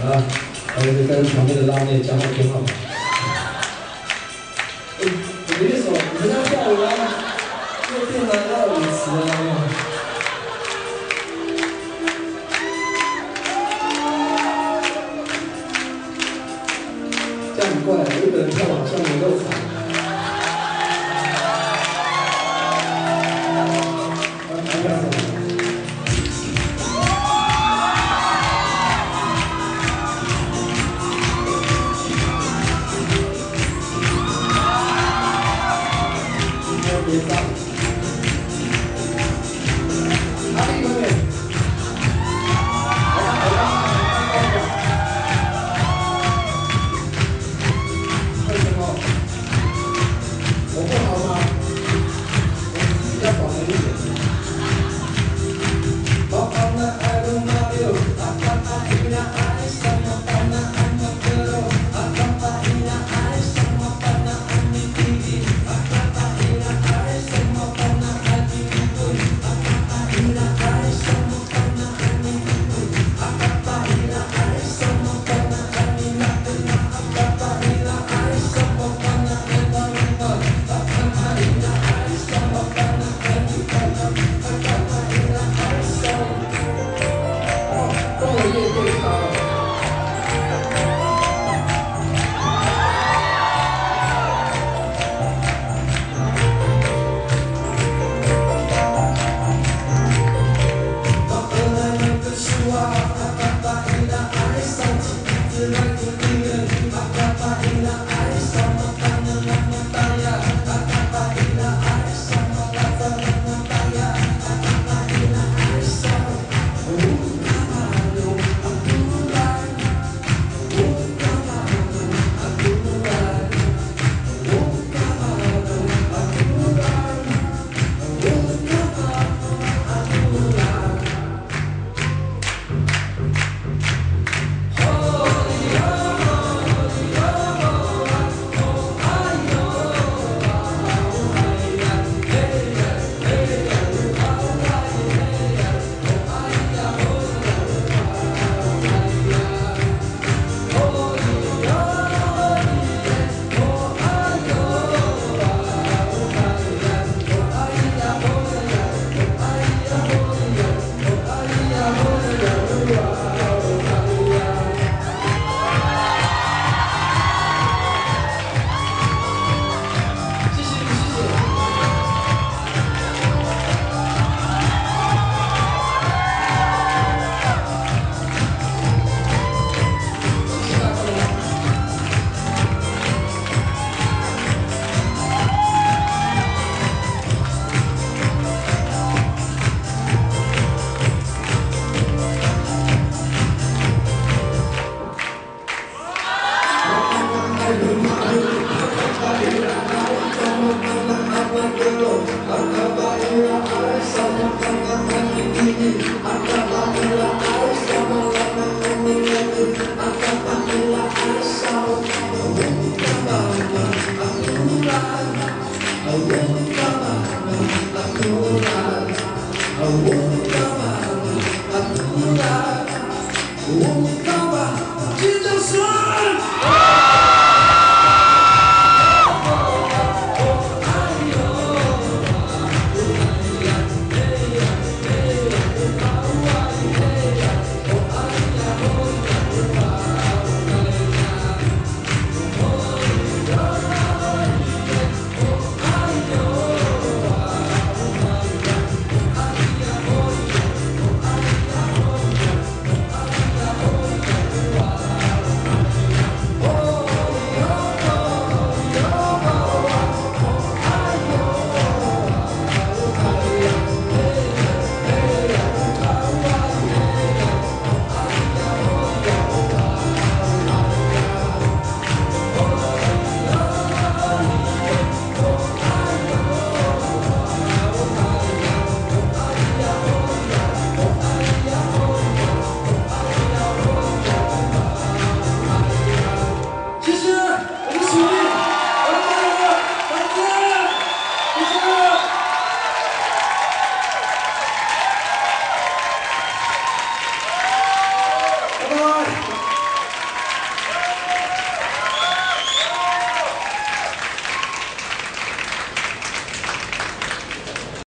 啊，还有跟旁边的拉面讲好挺好。我的意思，你们要跳舞啊，又变来到舞池啊。这样很怪，有个人跳好像没够惨。别上，哪里有点？为什么？我不好吗？我比较短了一点。宝宝们爱撸马溜，阿爸爸依然爱什么办呢？爱么个喽，阿爸爸依然爱什么办呢？爱你弟弟，阿爸爸依然爱什么办呢？爱你弟弟，阿爸爸依然爱什么办呢？爱你弟弟，阿爸爸依然爱什么办呢？爱你那个那，阿爸爸依然爱什么办呢？爱那个那，阿爸爸依然爱什么办呢？爱你那个，阿爸爸依然爱什么？跟我乐队高。我